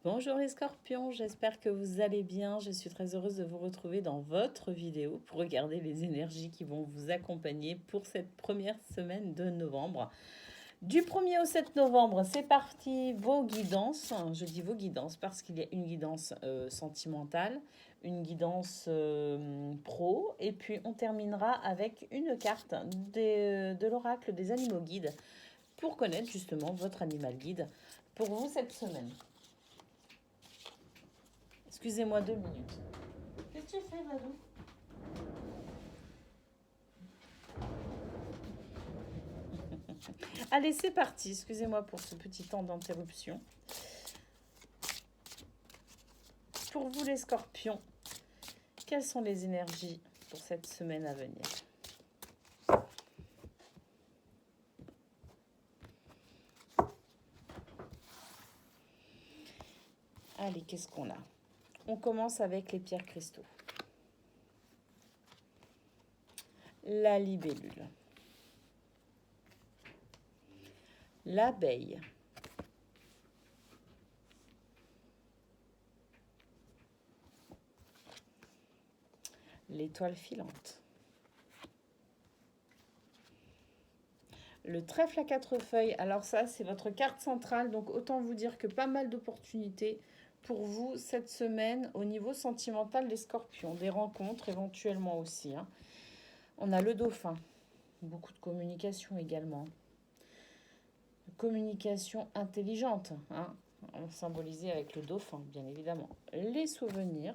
Bonjour les scorpions, j'espère que vous allez bien. Je suis très heureuse de vous retrouver dans votre vidéo pour regarder les énergies qui vont vous accompagner pour cette première semaine de novembre. Du 1er au 7 novembre, c'est parti, vos guidances. Je dis vos guidances parce qu'il y a une guidance sentimentale, une guidance pro, et puis on terminera avec une carte de l'oracle des animaux guides pour connaître justement votre animal guide pour vous cette semaine. Excusez-moi 2 minutes. Qu'est-ce que tu fais, Vadou? Allez, c'est parti. Excusez-moi pour ce petit temps d'interruption. Pour vous, les scorpions, quelles sont les énergies pour cette semaine à venir? Allez, qu'est-ce qu'on a? On commence avec les pierres cristaux. La libellule. L'abeille. L'étoile filante. Le trèfle à 4 feuilles. Alors ça, c'est votre carte centrale. Donc autant vous dire que pas mal d'opportunités pour vous cette semaine au niveau sentimental des scorpions. Des rencontres éventuellement aussi. On a le dauphin. Beaucoup de communication également. Communication intelligente, symbolisée avec le dauphin, bien évidemment. Les souvenirs.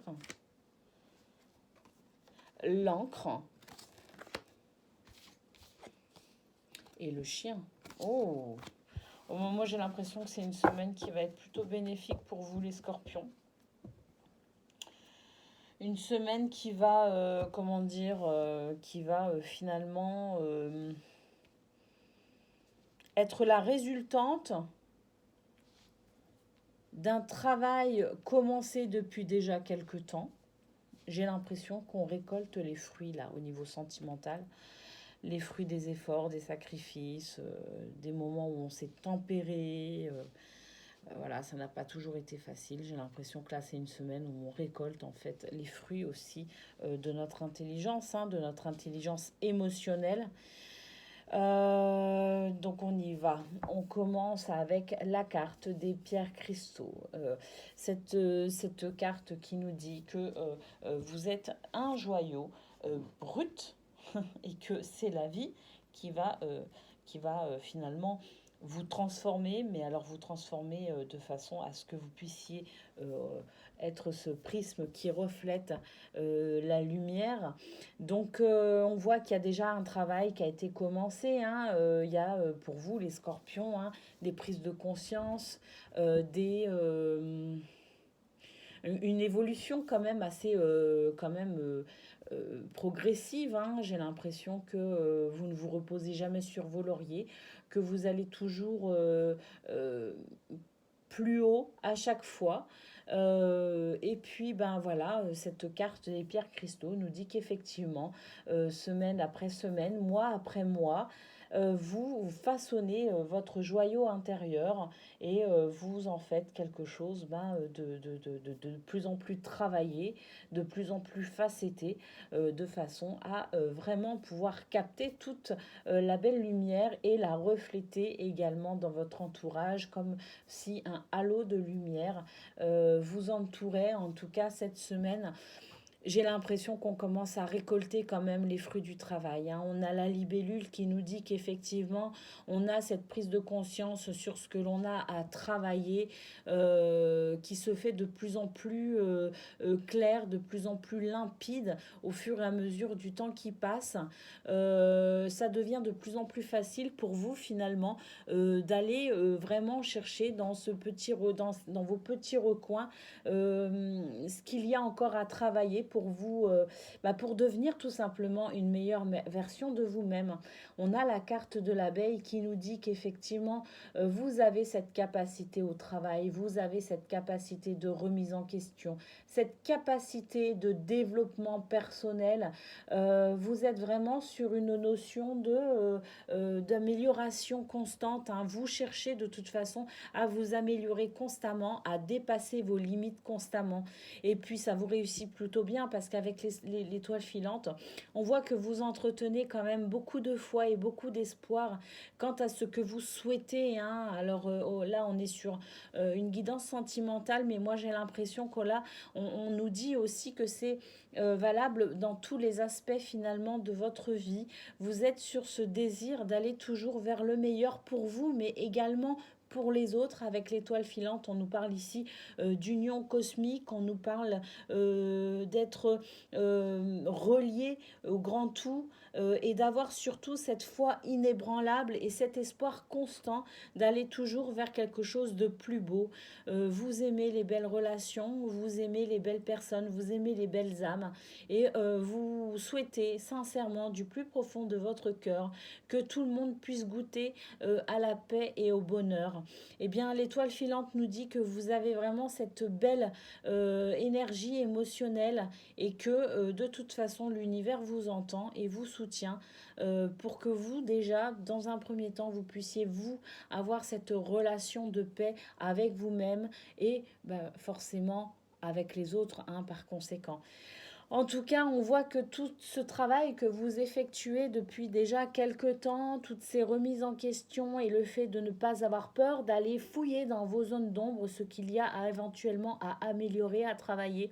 L'encre. Et le chien. Oh, moi j'ai l'impression que c'est une semaine qui va être plutôt bénéfique pour vous les scorpions. Une semaine qui va, finalement être la résultante d'un travail commencé depuis déjà quelque temps. J'ai l'impression qu'on récolte les fruits là au niveau sentimental, les fruits des efforts, des sacrifices, des moments où on s'est tempéré. Voilà, ça n'a pas toujours été facile. J'ai l'impression que là, c'est une semaine où on récolte en fait les fruits aussi de notre intelligence, de notre intelligence émotionnelle. Donc on y va. On commence avec la carte des pierres cristaux. Cette carte qui nous dit que vous êtes un joyau brut et que c'est la vie qui va finalement vous transformer, mais alors vous transformer de façon à ce que vous puissiez être ce prisme qui reflète la lumière. Donc on voit qu'il y a déjà un travail qui a été commencé. Il y a pour vous les scorpions des prises de conscience, une évolution quand même assez progressive. J'ai l'impression que vous ne vous reposez jamais sur vos lauriers, que vous allez toujours plus haut à chaque fois. Et puis, ben voilà, cette carte des pierres cristaux nous dit qu'effectivement, semaine après semaine, mois après mois, vous façonnez votre joyau intérieur et vous en faites quelque chose de plus en plus travaillé, de plus en plus facetté, de façon à vraiment pouvoir capter toute la belle lumière et la refléter également dans votre entourage, comme si un halo de lumière vous entourait, en tout cas cette semaine. J'ai l'impression qu'on commence à récolter quand même les fruits du travail. On a la libellule qui nous dit qu'effectivement, on a cette prise de conscience sur ce que l'on a à travailler, qui se fait de plus en plus clair, de plus en plus limpide au fur et à mesure du temps qui passe. Ça devient de plus en plus facile pour vous finalement d'aller vraiment chercher dans dans vos petits recoins ce qu'il y a encore à travailler pour vous, pour devenir tout simplement une meilleure version de vous-même. On a la carte de l'abeille qui nous dit qu'effectivement, vous avez cette capacité au travail, vous avez cette capacité de remise en question, cette capacité de développement personnel. Vous êtes vraiment sur une notion d'amélioration constante, hein. Vous cherchez de toute façon à vous améliorer constamment, à dépasser vos limites constamment. Et puis ça vous réussit plutôt bien parce qu'avec l'étoile filante, on voit que vous entretenez quand même beaucoup de foi et beaucoup d'espoir quant à ce que vous souhaitez, hein. Alors là, on est sur une guidance sentimentale, mais moi j'ai l'impression que là, on nous dit aussi que c'est valable dans tous les aspects finalement de votre vie. Vous êtes sur ce désir d'aller toujours vers le meilleur pour vous, mais également pour les autres. Avec l'étoile filante, on nous parle ici d'union cosmique, on nous parle d'être relié au grand tout, et d'avoir surtout cette foi inébranlable et cet espoir constant d'aller toujours vers quelque chose de plus beau. Vous aimez les belles relations, vous aimez les belles personnes, vous aimez les belles âmes, et vous souhaitez sincèrement du plus profond de votre cœur que tout le monde puisse goûter à la paix et au bonheur. Eh bien, l'étoile filante nous dit que vous avez vraiment cette belle énergie émotionnelle, et que de toute façon l'univers vous entend et vous soutient, pour que vous déjà dans un premier temps vous puissiez vous avoir cette relation de paix avec vous-même, et forcément avec les autres, hein, par conséquent. En tout cas, on voit que tout ce travail que vous effectuez depuis déjà quelque temps, toutes ces remises en question et le fait de ne pas avoir peur d'aller fouiller dans vos zones d'ombre ce qu'il y a éventuellement à améliorer, à travailler,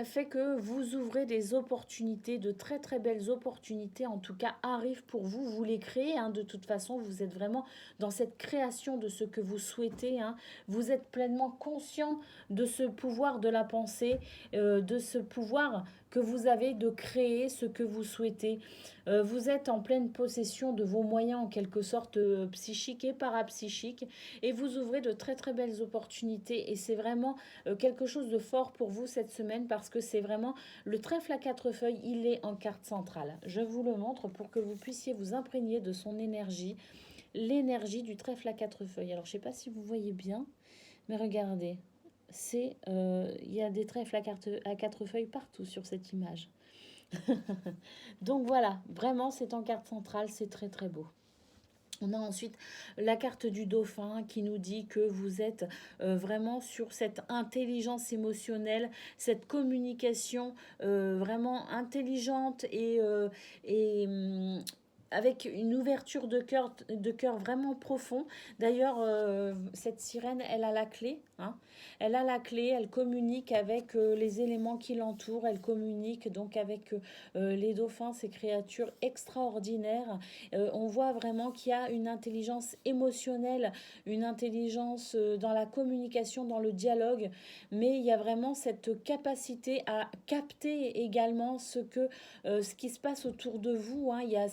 fait que vous ouvrez des opportunités, de très très belles opportunités en tout cas arrivent pour vous, vous les créez, hein. De toute façon vous êtes vraiment dans cette création de ce que vous souhaitez, hein. Vous êtes pleinement conscient de ce pouvoir de la pensée, de ce pouvoir que vous avez de créer ce que vous souhaitez. Vous êtes en pleine possession de vos moyens en quelque sorte psychiques et parapsychiques, et vous ouvrez de très très belles opportunités, et c'est vraiment quelque chose de fort pour vous cette semaine, parce que c'est vraiment le trèfle à quatre feuilles, il est en carte centrale. Je vous le montre pour que vous puissiez vous imprégner de son énergie, l'énergie du trèfle à quatre feuilles. Alors je ne sais pas si vous voyez bien, mais regardez, il y a des trèfles à quatre feuilles partout sur cette image. Donc voilà, vraiment c'est en carte centrale, c'est très très beau. On a ensuite la carte du dauphin qui nous dit que vous êtes vraiment sur cette intelligence émotionnelle, cette communication vraiment intelligente et avec une ouverture de cœur vraiment profond. D'ailleurs, cette sirène, elle a la clé, hein. Elle a la clé, elle communique avec les éléments qui l'entourent, elle communique donc avec les dauphins, ces créatures extraordinaires. On voit vraiment qu'il y a une intelligence émotionnelle, une intelligence dans la communication, dans le dialogue, mais il y a vraiment cette capacité à capter également ce qui se passe autour de vous, hein. Il y a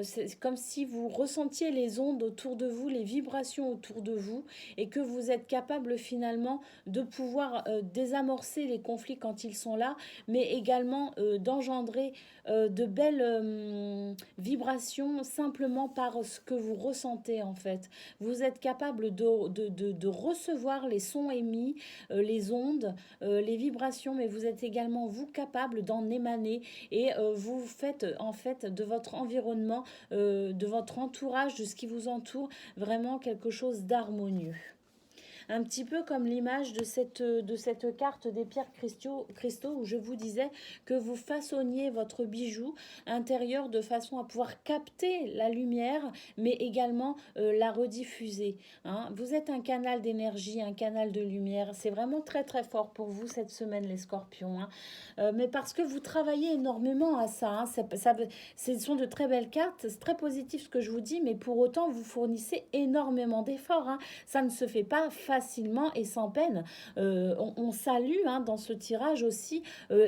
c'est comme si vous ressentiez les ondes autour de vous, les vibrations autour de vous, et que vous êtes capable finalement de pouvoir désamorcer les conflits quand ils sont là, mais également d'engendrer de belles vibrations simplement par ce que vous ressentez en fait. Vous êtes capable de recevoir les sons émis, les ondes, les vibrations, mais vous êtes également vous capable d'en émaner, et vous faites en fait de votre environnement, de votre entourage, de ce qui vous entoure, vraiment quelque chose d'harmonieux. Un petit peu comme l'image de cette carte des pierres cristaux où je vous disais que vous façonniez votre bijou intérieur de façon à pouvoir capter la lumière, mais également la rediffuser, hein. Vous êtes un canal d'énergie, un canal de lumière. C'est vraiment très très fort pour vous cette semaine, les scorpions, hein. Mais parce que vous travaillez énormément à ça, hein. Ce sont de très belles cartes, c'est très positif ce que je vous dis, mais pour autant vous fournissez énormément d'efforts, hein. Ça ne se fait pas facilement facilement et sans peine. On salue hein, dans ce tirage aussi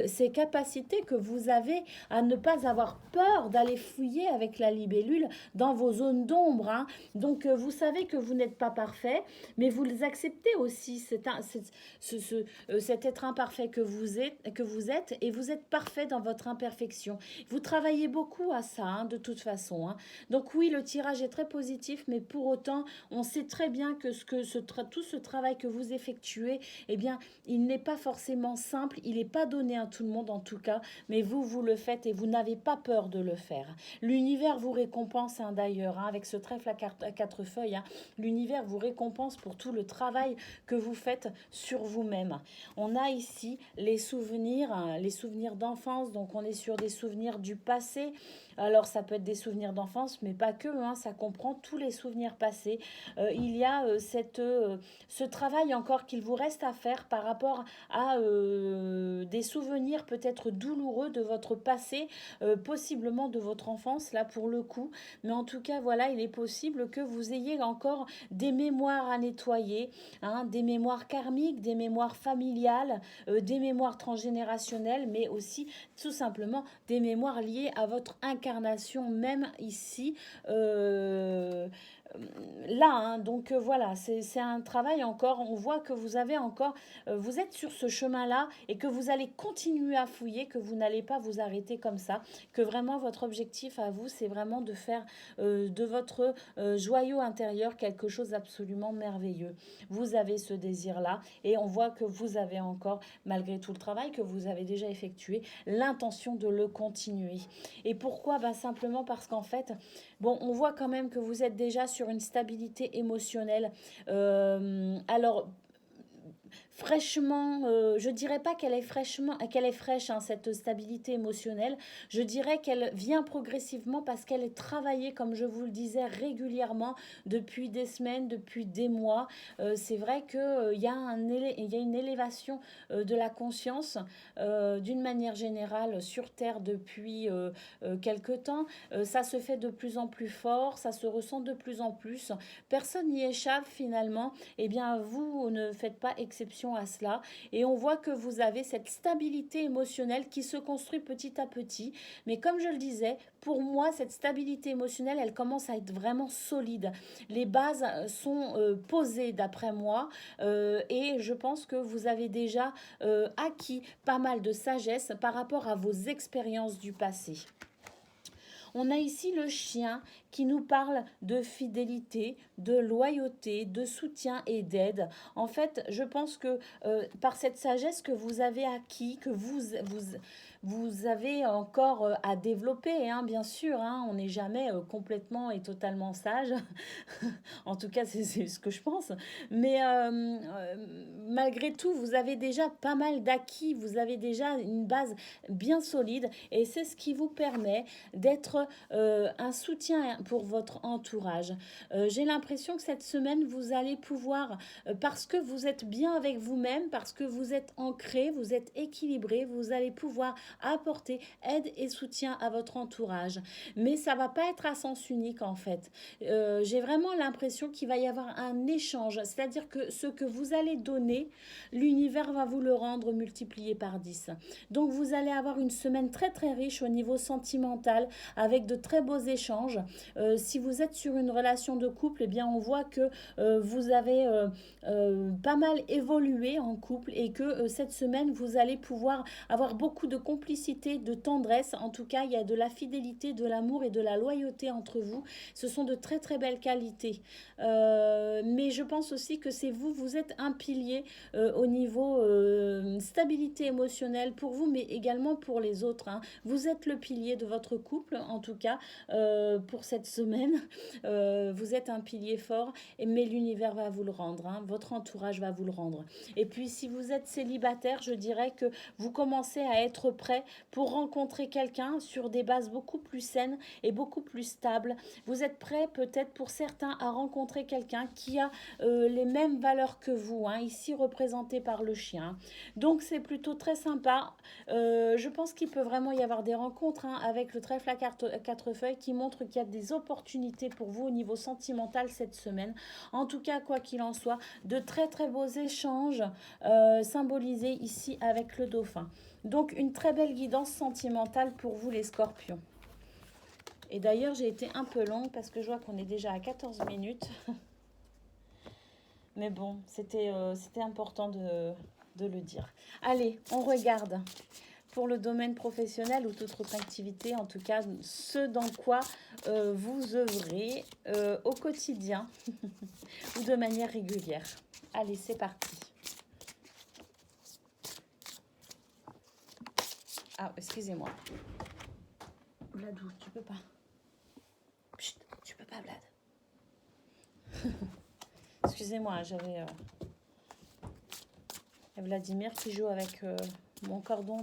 ces capacités que vous avez à ne pas avoir peur d'aller fouiller avec la libellule dans vos zones d'ombre. Hein. Donc, vous savez que vous n'êtes pas parfait, mais vous les acceptez aussi. Cet être imparfait que vous êtes, et vous êtes parfait dans votre imperfection. Vous travaillez beaucoup à ça, hein, de toute façon. Hein. Donc oui, le tirage est très positif, mais pour autant, on sait très bien que, tout ce travail que vous effectuez, eh bien, il n'est pas forcément simple, il n'est pas donné à tout le monde en tout cas, mais vous le faites et vous n'avez pas peur de le faire. L'univers vous récompense hein, d'ailleurs, hein, avec ce trèfle à quatre feuilles, hein, l'univers vous récompense pour tout le travail que vous faites sur vous-même. On a ici hein, les souvenirs d'enfance, donc on est sur des souvenirs du passé. Alors ça peut être des souvenirs d'enfance, mais pas que, hein, ça comprend tous les souvenirs passés. Il y a ce travail encore qu'il vous reste à faire par rapport à des souvenirs peut-être douloureux de votre passé, possiblement de votre enfance, là pour le coup. Mais en tout cas, voilà, il est possible que vous ayez encore des mémoires à nettoyer, hein, des mémoires karmiques, des mémoires familiales, des mémoires transgénérationnelles, mais aussi tout simplement des mémoires liées à votre incarnation même ici. Là, hein, donc voilà, c'est un travail encore, on voit que vous avez encore, vous êtes sur ce chemin-là et que vous allez continuer à fouiller, que vous n'allez pas vous arrêter comme ça, que vraiment votre objectif à vous, c'est vraiment de faire de votre joyau intérieur quelque chose d'absolument merveilleux. Vous avez ce désir-là et on voit que vous avez encore, malgré tout le travail que vous avez déjà effectué, l'intention de le continuer. Et pourquoi? Ben, simplement parce qu'en fait, bon, on voit quand même que vous êtes déjà sur une stabilité émotionnelle. Alors, fraîchement, je dirais pas qu'elle est fraîche hein, cette stabilité émotionnelle. Je dirais qu'elle vient progressivement parce qu'elle est travaillée, comme je vous le disais, régulièrement depuis des semaines, depuis des mois. C'est vrai que il y a une élévation de la conscience d'une manière générale sur Terre depuis quelque temps. Ça se fait de plus en plus fort, ça se ressent de plus en plus. Personne n'y échappe finalement. Eh bien, vous ne faites pas exception à cela. Et on voit que vous avez cette stabilité émotionnelle qui se construit petit à petit. Mais comme je le disais, pour moi, cette stabilité émotionnelle, elle commence à être vraiment solide. Les bases sont posées d'après moi. Et je pense que vous avez déjà acquis pas mal de sagesse par rapport à vos expériences du passé. On a ici le chien qui nous parle de fidélité, de loyauté, de soutien et d'aide. En fait, je pense que par cette sagesse que vous avez acquis, que vous avez encore à développer, hein, bien sûr, hein, on n'est jamais complètement et totalement sage. En tout cas, c'est ce que je pense. Mais malgré tout, vous avez déjà pas mal d'acquis, vous avez déjà une base bien solide et c'est ce qui vous permet d'être un soutien pour votre entourage. J'ai l'impression que cette semaine, vous allez pouvoir, parce que vous êtes bien avec vous-même, parce que vous êtes ancré, vous êtes équilibré, vous allez pouvoir apporter aide et soutien à votre entourage. Mais ça va pas être à sens unique en fait. J'ai vraiment l'impression qu'il va y avoir un échange, c'est-à-dire que ce que vous allez donner, l'univers va vous le rendre multiplié par 10. Donc vous allez avoir une semaine très très riche au niveau sentimental avec de très beaux échanges. Si vous êtes sur une relation de couple, eh bien on voit que vous avez pas mal évolué en couple et que cette semaine vous allez pouvoir avoir beaucoup de complicité, de tendresse. En tout cas, il y a de la fidélité, de l'amour et de la loyauté entre vous. Ce sont de très très belles qualités. Mais je pense aussi que c'est vous, vous êtes un pilier au niveau stabilité émotionnelle pour vous, mais également pour les autres. Hein. Vous êtes le pilier de votre couple, en tout cas, pour cette semaine. Vous êtes un pilier fort, mais l'univers va vous le rendre. Hein. Votre entourage va vous le rendre. Et puis, si vous êtes célibataire, je dirais que vous commencez à être prêt pour rencontrer quelqu'un sur des bases beaucoup plus saines et beaucoup plus stables. Vous êtes prêt peut-être pour certains à rencontrer quelqu'un qui a les mêmes valeurs que vous, hein, ici représenté par le chien. Donc c'est plutôt très sympa. Je pense qu'il peut vraiment y avoir des rencontres hein, avec le trèfle à quatre feuilles qui montre qu'il y a des opportunités pour vous au niveau sentimental cette semaine. En tout cas, quoi qu'il en soit, de très très beaux échanges symbolisés ici avec le dauphin. Donc une très belle guidance sentimentale pour vous les scorpions. Et d'ailleurs, j'ai été un peu longue parce que je vois qu'on est déjà à 14 minutes. Mais bon, c'était important de le dire. Allez, on regarde pour le domaine professionnel ou toute autre activité, en tout cas ce dans quoi vous œuvrez au quotidien ou de manière régulière. Allez, c'est parti. Ah, excusez-moi. Vladou, tu peux pas. Chut, tu peux pas, Vlad. Excusez-moi, j'avais Vladimir qui joue avec mon cordon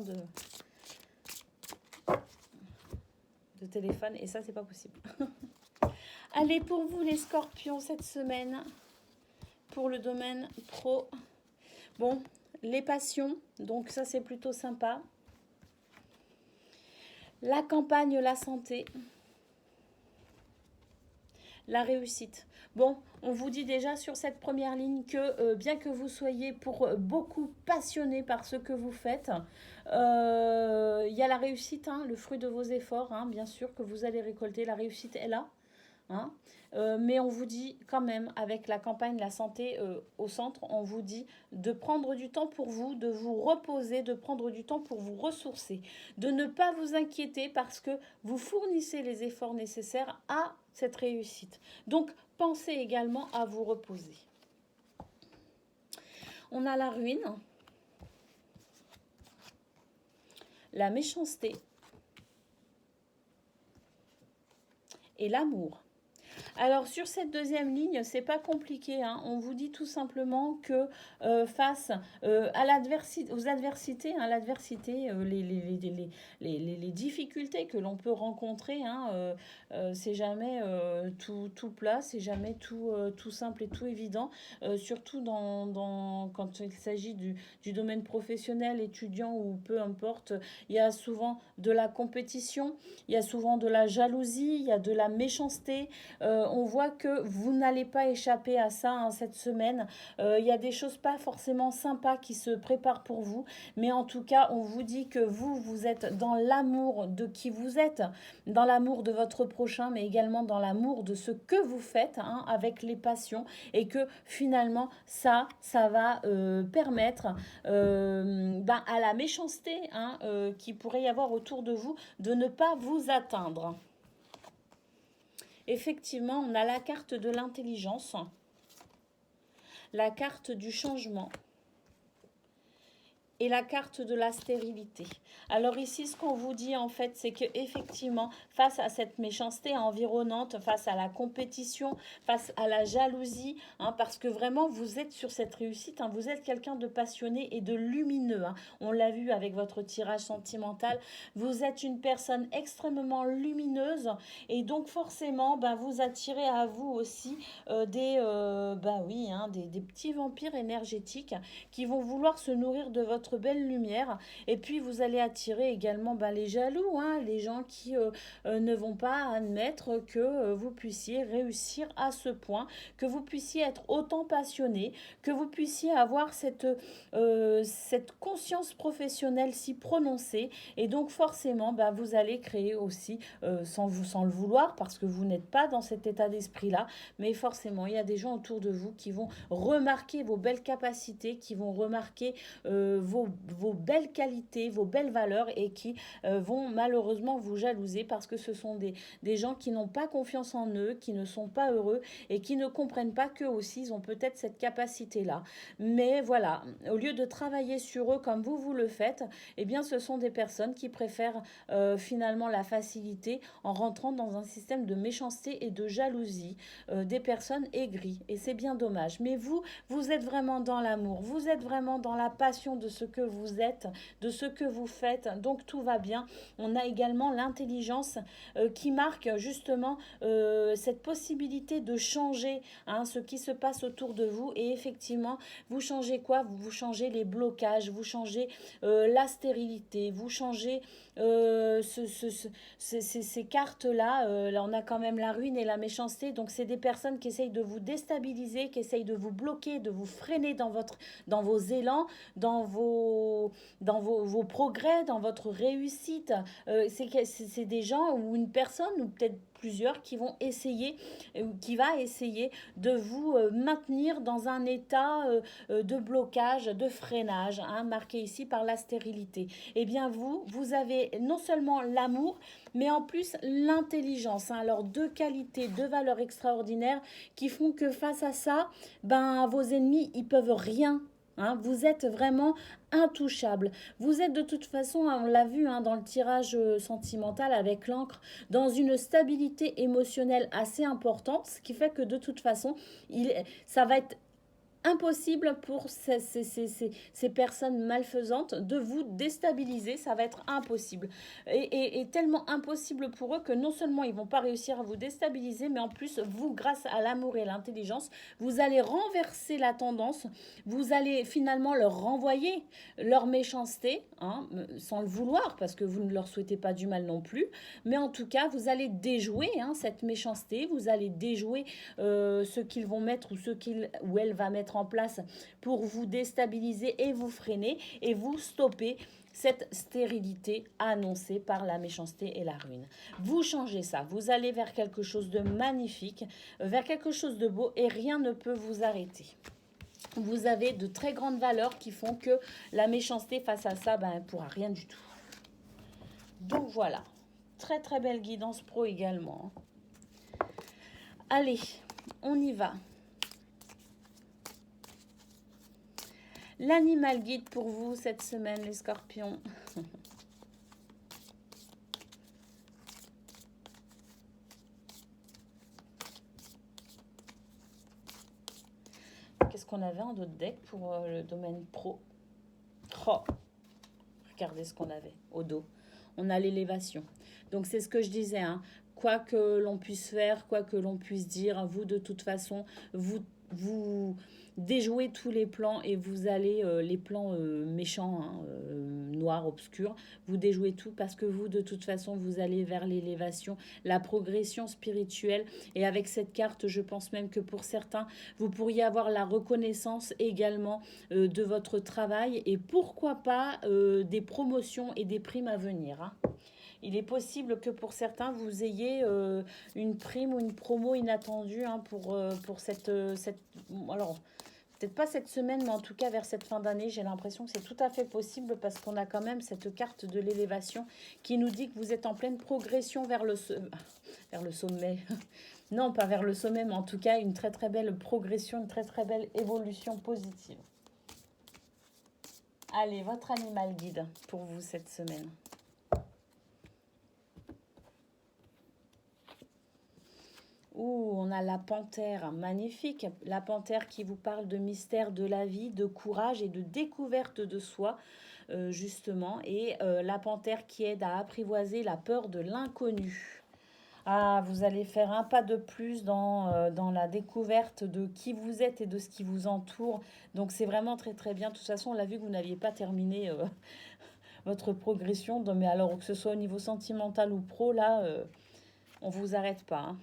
de téléphone et ça, c'est pas possible. Allez, pour vous les scorpions cette semaine, pour le domaine pro, bon, les passions, donc ça c'est plutôt sympa. La campagne, la santé, la réussite. Bon, on vous dit déjà sur cette première ligne que bien que vous soyez pour beaucoup passionné par ce que vous faites, il y a la réussite, hein, le fruit de vos efforts, hein, bien sûr que vous allez récolter, la réussite est là. Hein, mais on vous dit quand même, avec la campagne La Santé au centre, on vous dit de prendre du temps pour vous, de vous reposer, de prendre du temps pour vous ressourcer, de ne pas vous inquiéter parce que vous fournissez les efforts nécessaires à cette réussite. Donc, pensez également à vous reposer. On a la ruine, la méchanceté et l'amour. Alors sur cette deuxième ligne, c'est pas compliqué, hein. On vous dit tout simplement que face à l'adversité, aux adversités, hein, l'adversité, les difficultés que l'on peut rencontrer, hein, c'est jamais tout plat, c'est jamais tout simple et tout évident, surtout quand il s'agit du domaine professionnel, étudiant ou peu importe, il y a souvent de la compétition, il y a souvent de la jalousie, il y a de la méchanceté. On voit que vous n'allez pas échapper à ça, hein, cette semaine. Il y a des choses pas forcément sympas qui se préparent pour vous, mais en tout cas, on vous dit que vous êtes dans l'amour de qui vous êtes, dans l'amour de votre prochain, mais également dans l'amour de ce que vous faites, hein, avec les passions, et que finalement, ça va permettre à la méchanceté, hein, qui pourrait y avoir autour de vous de ne pas vous atteindre. Effectivement, on a la carte de l'intelligence, la carte du changement et la carte de la stérilité. Alors ici, ce qu'on vous dit en fait, c'est que effectivement, face à cette méchanceté environnante, face à la compétition, face à la jalousie, hein, parce que vraiment vous êtes sur cette réussite, hein, vous êtes quelqu'un de passionné et de lumineux. Hein. On l'a vu avec votre tirage sentimental, vous êtes une personne extrêmement lumineuse et donc forcément, vous attirez à vous aussi des petits vampires énergétiques qui vont vouloir se nourrir de votre belle lumière. Et puis vous allez attirer également les jaloux, hein, les gens qui ne vont pas admettre que vous puissiez réussir à ce point, que vous puissiez être autant passionné, que vous puissiez avoir cette conscience professionnelle si prononcée. Et donc forcément, vous allez créer aussi, sans le vouloir, parce que vous n'êtes pas dans cet état d'esprit-là, mais forcément, il y a des gens autour de vous qui vont remarquer vos belles capacités, qui vont remarquer vos belles qualités, vos belles valeurs et qui vont malheureusement vous jalouser parce que ce sont des gens qui n'ont pas confiance en eux, qui ne sont pas heureux et qui ne comprennent pas qu'eux aussi, ils ont peut-être cette capacité-là. Mais voilà, au lieu de travailler sur eux comme vous le faites, eh bien ce sont des personnes qui préfèrent finalement la facilité en rentrant dans un système de méchanceté et de jalousie, des personnes aigries. Et c'est bien dommage. Mais vous êtes vraiment dans l'amour, vous êtes vraiment dans la passion de ce que vous êtes, de ce que vous faites. Donc tout va bien. On a également l'intelligence qui marque justement cette possibilité de changer ce qui se passe autour de vous. Et effectivement, vous changez quoi? Vous changez les blocages, vous changez la stérilité, vous changez ces cartes-là. Là, on a quand même la ruine et la méchanceté. Donc, c'est des personnes qui essayent de vous déstabiliser, qui essayent de vous bloquer, de vous freiner dans vos élans, vos progrès, dans votre réussite. C'est des gens ou une personne ou peut-être plusieurs qui vont essayer, qui va essayer de vous maintenir dans un état de blocage, de freinage, marqué ici par la stérilité. Eh bien, vous avez non seulement l'amour, mais en plus l'intelligence. Alors, deux qualités, deux valeurs extraordinaires qui font que face à ça, vos ennemis, ils peuvent rien. Vous êtes vraiment intouchable. Vous êtes de toute façon, on l'a vu dans le tirage sentimental avec l'encre, dans une stabilité émotionnelle assez importante, ce qui fait que de toute façon, ça va être impossible pour ces personnes malfaisantes de vous déstabiliser, ça va être impossible. Et tellement impossible pour eux que non seulement ils vont pas réussir à vous déstabiliser, mais en plus, vous, grâce à l'amour et l'intelligence, vous allez renverser la tendance, vous allez finalement leur renvoyer leur méchanceté, sans le vouloir, parce que vous ne leur souhaitez pas du mal non plus, mais en tout cas, vous allez déjouer cette méchanceté, vous allez déjouer ce qu'ils vont mettre ou ce qu'il ou elle va mettre en place pour vous déstabiliser et vous freiner et vous stopper cette stérilité annoncée par la méchanceté et la ruine. Vous changez ça, vous allez vers quelque chose de magnifique, vers quelque chose de beau et rien ne peut vous arrêter. Vous avez de très grandes valeurs qui font que la méchanceté face à ça, elle ne pourra rien du tout. Donc voilà, très très belle guidance pro également. Allez, on y va. L'animal guide pour vous cette semaine, les scorpions. Qu'est-ce qu'on avait en d'autres decks pour le domaine pro? Regardez ce qu'on avait au dos. On a l'élévation. Donc c'est ce que je disais. Quoi que l'on puisse faire, quoi que l'on puisse dire, vous de toute façon, vous déjouez tous les plans et vous allez, les plans méchants, noirs, obscurs, vous déjouez tout parce que vous, de toute façon, vous allez vers l'élévation, la progression spirituelle. Et avec cette carte, je pense même que pour certains, vous pourriez avoir la reconnaissance également de votre travail et pourquoi pas des promotions et des primes à venir. Il est possible que pour certains, vous ayez une prime ou une promo inattendue pour cette... Alors, peut-être pas cette semaine, mais en tout cas vers cette fin d'année, j'ai l'impression que c'est tout à fait possible parce qu'on a quand même cette carte de l'élévation qui nous dit que vous êtes en pleine progression vers le sommet. Non, pas vers le sommet, mais en tout cas une très très belle progression, une très très belle évolution positive. Allez, votre animal guide pour vous cette semaine. On a la panthère, magnifique. La panthère qui vous parle de mystère de la vie, de courage et de découverte de soi, justement. Et la panthère qui aide à apprivoiser la peur de l'inconnu. Vous allez faire un pas de plus dans la découverte de qui vous êtes et de ce qui vous entoure. Donc c'est vraiment très très bien. De toute façon, on l'a vu que vous n'aviez pas terminé votre progression. Mais alors que ce soit au niveau sentimental ou pro, là... on ne vous arrête pas.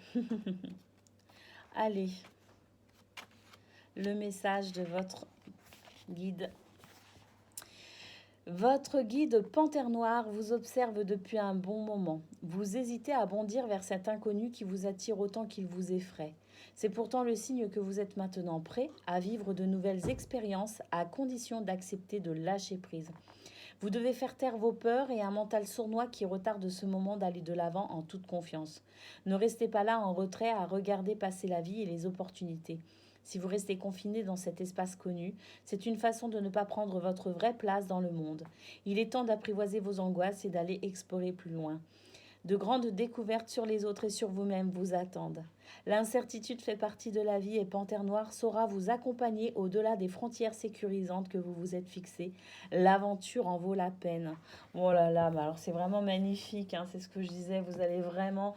Allez, le message de votre guide. Votre guide Panthère Noire vous observe depuis un bon moment. Vous hésitez à bondir vers cet inconnu qui vous attire autant qu'il vous effraie. C'est pourtant le signe que vous êtes maintenant prêt à vivre de nouvelles expériences à condition d'accepter de lâcher prise. Vous devez faire taire vos peurs et un mental sournois qui retarde ce moment d'aller de l'avant en toute confiance. Ne restez pas là en retrait à regarder passer la vie et les opportunités. Si vous restez confiné dans cet espace connu, c'est une façon de ne pas prendre votre vraie place dans le monde. Il est temps d'apprivoiser vos angoisses et d'aller explorer plus loin. De grandes découvertes sur les autres et sur vous-même vous attendent. L'incertitude fait partie de la vie et Panthère Noire saura vous accompagner au-delà des frontières sécurisantes que vous vous êtes fixées. L'aventure en vaut la peine. Oh là là, mais alors c'est vraiment magnifique, hein, c'est ce que je disais. Vous allez vraiment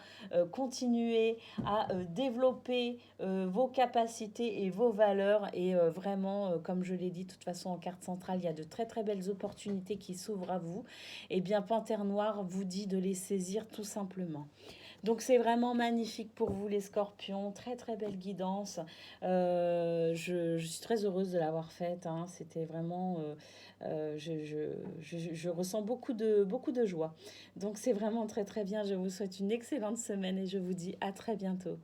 continuer à développer vos capacités et vos valeurs. Et vraiment, comme je l'ai dit, de toute façon, en carte centrale, il y a de très très belles opportunités qui s'ouvrent à vous. Et bien, Panthère Noire vous dit de les saisir tout simplement. Donc c'est vraiment magnifique pour vous les scorpions, très très belle guidance. Je suis très heureuse de l'avoir faite, hein. C'était vraiment... je ressens beaucoup de joie. Donc c'est vraiment très très bien. Je vous souhaite une excellente semaine et je vous dis à très bientôt.